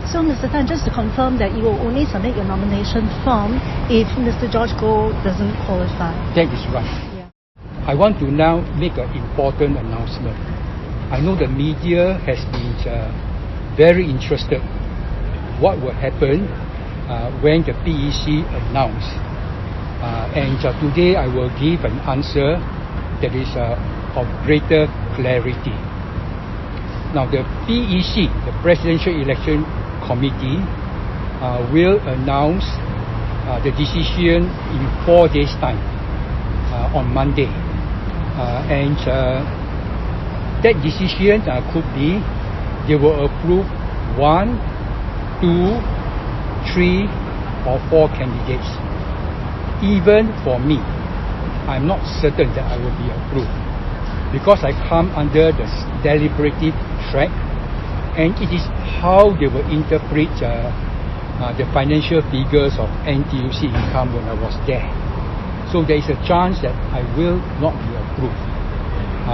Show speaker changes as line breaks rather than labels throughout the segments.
So, Mr. Tan, just to confirm that you will only submit your nomination form if Mr. George Goh doesn't qualify.
That is right.
Yeah.
I want to now make an important announcement. I know the media has been very interested what will happen when the PEC announced. And today I will give an answer that is of greater clarity. Now the PEC, the Presidential Election Committee, will announce the decision in 4 days' time on Monday. And that decision could be they will approve 1, 2, 3 or 4 candidates. Even for me, I'm not certain that I will be approved because I come under the deliberative track, and it is how they will interpret the financial figures of NTUC income when I was there. So there is a chance that I will not be approved.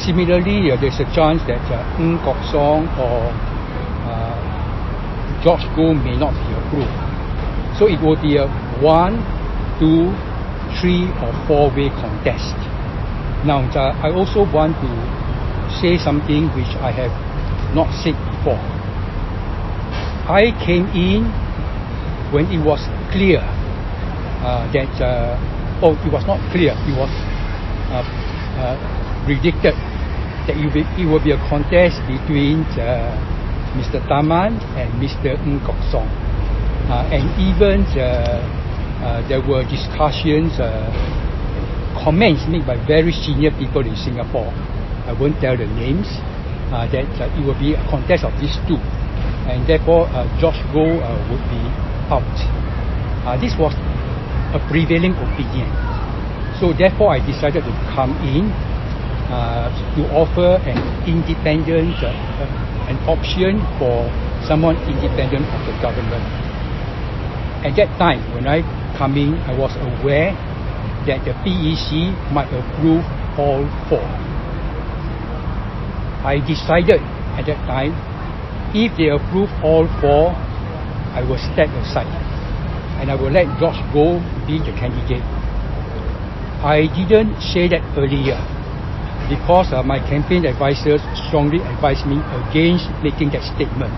Similarly, there's a chance that Ng Kok Song or George Goh may not be approved. So it will be a 1, 2, 3 or 4-way contest. Now, I also want to say something which I have not said before. I came in when it was clear that, it was not clear, it was predicted that it will be a contest between Mr. Taman and Mr. Ng Kok Song. And even there were discussions, comments made by very senior people in Singapore. I won't tell the names, that it will be a contest of these two. And therefore, George Goh would be out. This was a prevailing opinion. So therefore, I decided to come in to offer an independent, an option for someone independent of the government. At that time, when I come in, I was aware that the PEC might approve all 4. I decided at that time, if they approve all 4, I will step aside and I will let George Goh be the candidate. I didn't say that earlier because my campaign advisors strongly advised me against making that statement.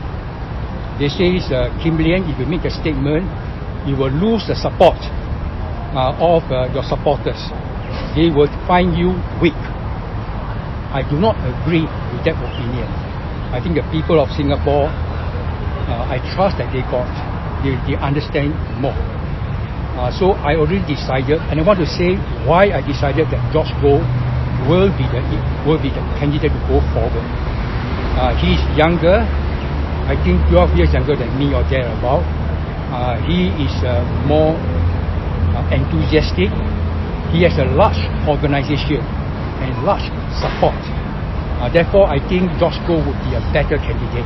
They say, Kin Lian, if you make a statement, you will lose the support of your supporters. They will find you weak. I do not agree with that opinion. I think the people of Singapore, I trust that they understand more. So I already decided, and I want to say why I decided that George Goh will be the candidate to go forward. He is younger, I think 12 years younger than me or thereabout. He is more enthusiastic. He has a large organization and large support. Therefore, I think George Goh would be a better candidate.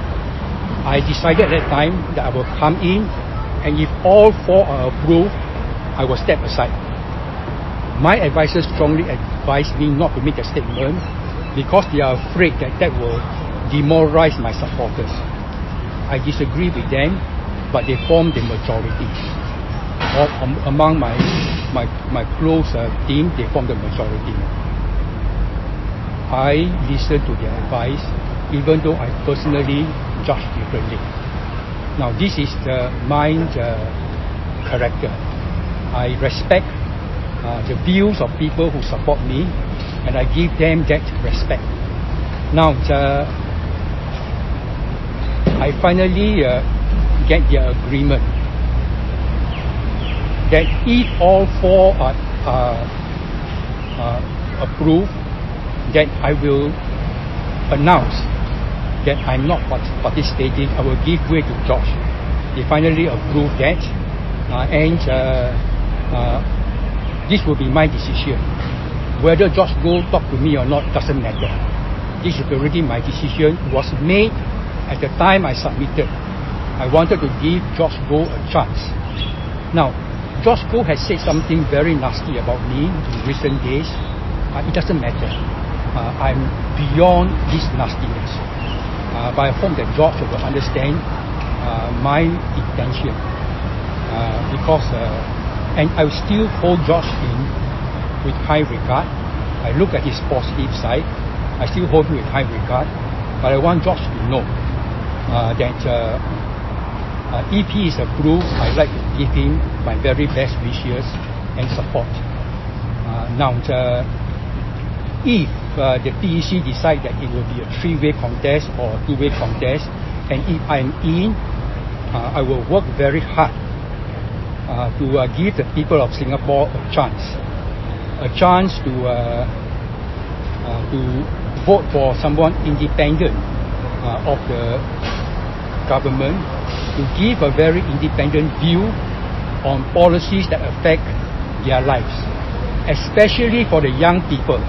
I decided at that time that I will come in, and if all 4 are approved, I will step aside. My advisors strongly advised me not to make a statement because they are afraid that that will demoralize my supporters. I disagree with them, but they form the majority. Among my close team, they form the majority. I listen to their advice, even though I personally judge differently. Now, this is my character. I respect the views of people who support me, and I give them that respect. Now, I finally get their agreement that if all 4 are approved, that I will announce that I'm not participating. I will give way to George. They finally approved that, and this will be my decision. Whether George Goh talk to me or not doesn't matter. This is already my decision. It was made at the time I submitted. I wanted to give George Goh a chance. Now, George Goh has said something very nasty about me in recent days. It doesn't matter. I'm beyond this nastiness. But I hope that George will understand my intention because and I still hold George in with high regard. I look at his positive side. I still hold him with high regard, but I want George to know that if he is approved, I'd like to give him my very best wishes and support. Now, if the PEC decide that it will be a three-way contest or a two-way contest, and if I'm in, I will work very hard to give the people of Singapore a chance to vote for someone independent of the government, to give a very independent view on policies that affect their lives, especially for the young people.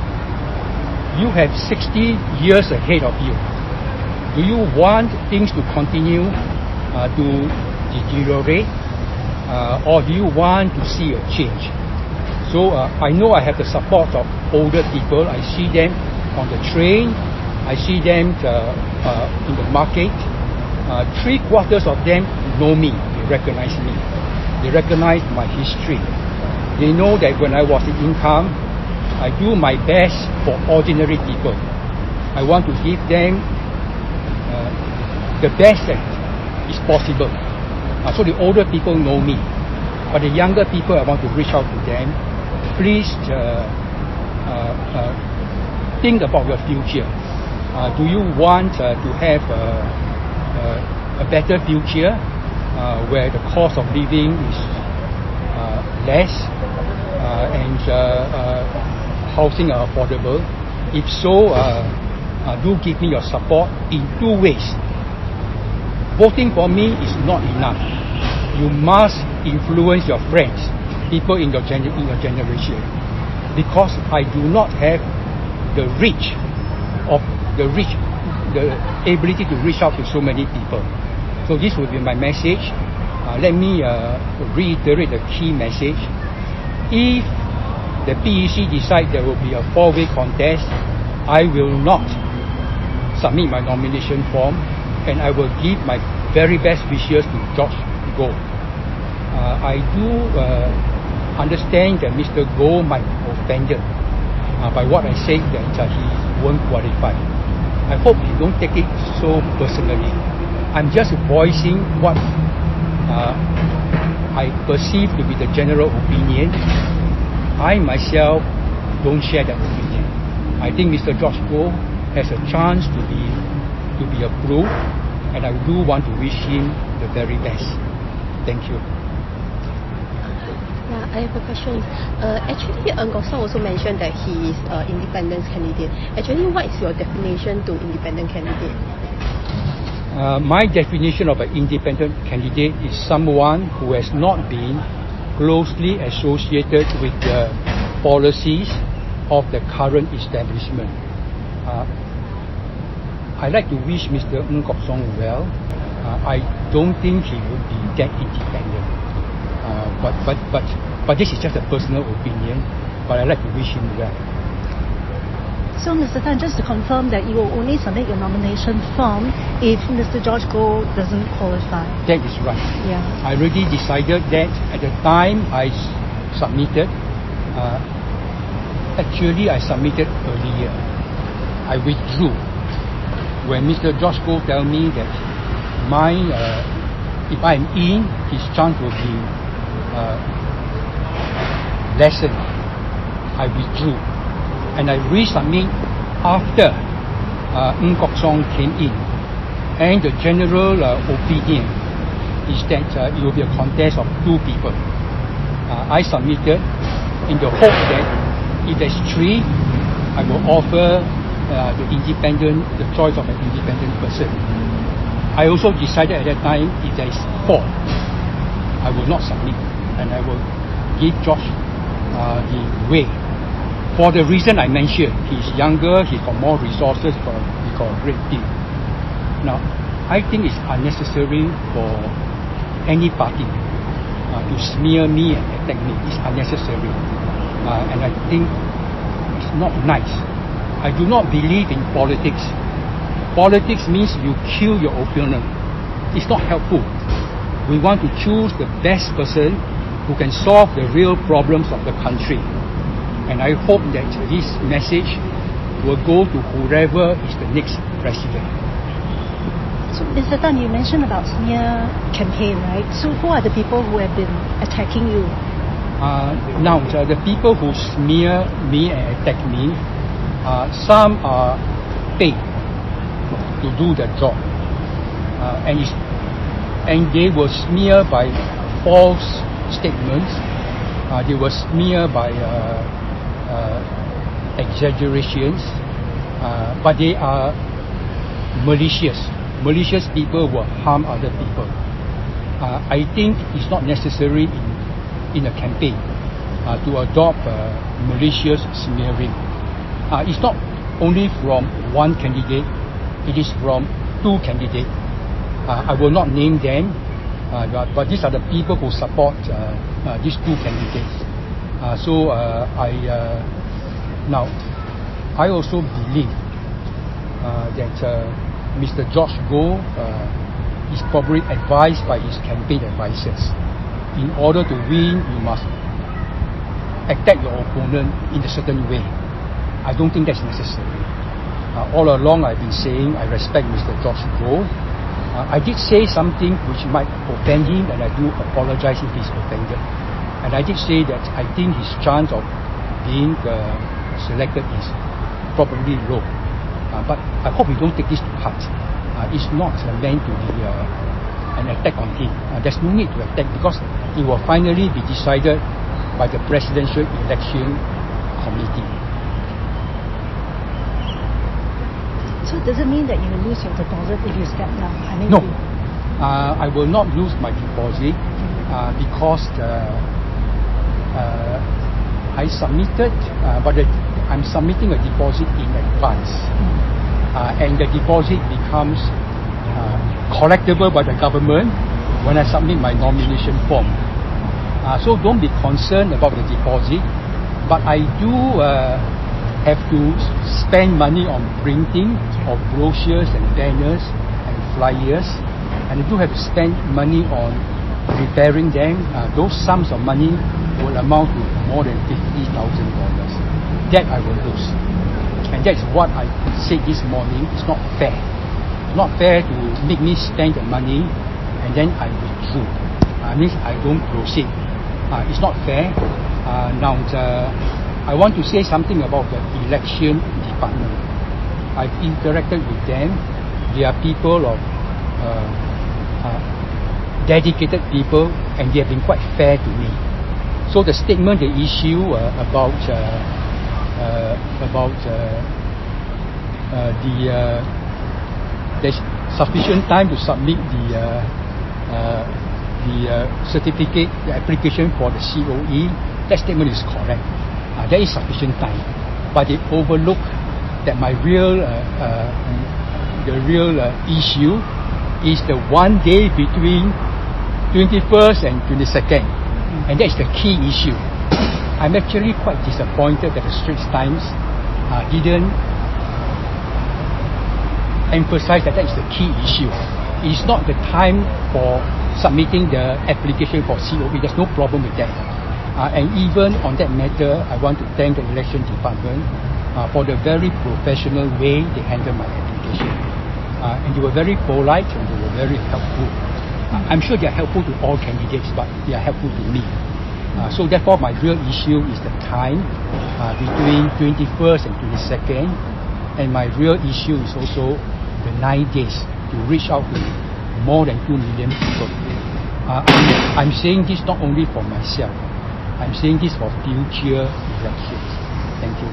You have 60 years ahead of you. Do you want things to continue to deteriorate, or do you want to see a change? So I know I have the support of older people. I see them on the train. I see them in the market. 3/4 of them know me. They recognize me. They recognize my history. They know that when I was in income, I do my best for ordinary people. I want to give them the best that is possible. So the older people know me, but the younger people, I want to reach out to them. Please think about your future. Do you want to have a better future where the cost of living is less and housing are affordable? If so, do give me your support in two ways. Voting for me is not enough. You must influence your friends, people in your generation, because I do not have the ability to reach out to so many people. So this will be my message. Let me reiterate the key message. If the PEC decides there will be a four-way contest, I will not submit my nomination form, and I will give my very best wishes to George Goh. I do understand that Mr. Goh might be offended by what I said that he won't qualify. I hope you don't take it so personally. I'm just voicing what I perceive to be the general opinion. I myself don't share that opinion. I think Mr. George Goh has a chance to be approved, and I do want to wish him the very best. Thank you.
Yeah, I have a question. Actually, Goh Song also mentioned that he is an independent candidate. Actually, what is your definition to independent candidate?
My definition of an independent candidate is someone who has not been closely associated with the policies of the current establishment. I like to wish Mr. Goh Song well. I don't think he would be that independent. But this is just a personal opinion. But I like to wish him well.
So, Mr. Tan, just to confirm that you will only submit your nomination form if Mr. George Goh doesn't qualify.
That is right.
Yeah.
I already decided that at the time I submitted. Actually, I submitted earlier. I withdrew when Mr. George Goh told me that if I'm in, his chance will be lessened. I withdrew, and I resubmit after Goh Song came in, and the general opinion is that it will be a contest of two people. I submitted in the hope that if there's three, I will offer the choice of an independent person. I also decided at that time if there is four, I will not submit, and I will give George the way. For the reason I mentioned, he's younger, he's got more resources, he got a great deal. Now, I think it's unnecessary for any party to smear me and attack me. It's unnecessary, and I think it's not nice. I do not believe in politics. Politics means you kill your opponent. It's not helpful. we want to choose the best person who can solve the real problems of the country. And I hope that this message will go to whoever is the next president.
So, Mr. Tan, you mentioned about smear campaign, right? So, who are the people who have been attacking you?
Now, the people who smear me and attack me, some are paid to do the job, and they were smeared by false statements. They were smeared by exaggerations, but they are malicious. Malicious people will harm other people. I think it's not necessary in a campaign to adopt malicious smearing. It's not only from one candidate, it is from two candidates. I will not name them, but these are the people who support these two candidates. Now, I also believe that Mr. George Goh is probably advised by his campaign advisors. In order to win, you must attack your opponent in a certain way. I don't think that's necessary. All along I've been saying I respect Mr. George Goh. I did say something which might offend him, and I do apologize if he's offended. And I did say that I think his chance of being selected is probably low. But I hope you don't take this to heart. It's not meant to be an attack on him. There's no need to attack because it will finally be decided by the Presidential Election Committee.
So does it mean that you will lose your deposit if you step down?
No, I will not lose my deposit because I submitted, but I'm submitting a deposit in advance, and the deposit becomes collectible by the government when I submit my nomination form. So don't be concerned about the deposit, but I do have to spend money on printing of brochures and banners and flyers, and I do have to spend money on repairing them. Those sums of money will amount to more than $50,000. That I will lose, and that's what I said this morning. It's not fair. It's not fair to make me spend the money and then I withdrew. Means I don't proceed. It's not fair. Now, I want to say something about the election department. I've interacted with them. They are people of dedicated people, and they have been quite fair to me. So the statement they issue about there's sufficient time to submit the certificate, the application for the COE. That statement is correct. There is sufficient time, but they overlook that my real issue is the 1 day between 21st and 22nd, and that is the key issue. I'm actually quite disappointed that the Straits Times didn't emphasize that is the key issue. It is not the time for submitting the application for COE. There's no problem with that. And even on that matter, I want to thank the election department for the very professional way they handled my application. And they were very polite and they were very helpful. I'm sure they are helpful to all candidates, but they are helpful to me. So therefore, my real issue is the time between 21st and 22nd, and my real issue is also the 9 days to reach out to more than 2 million people. I'm saying this not only for myself, I'm saying this for future elections. Thank you.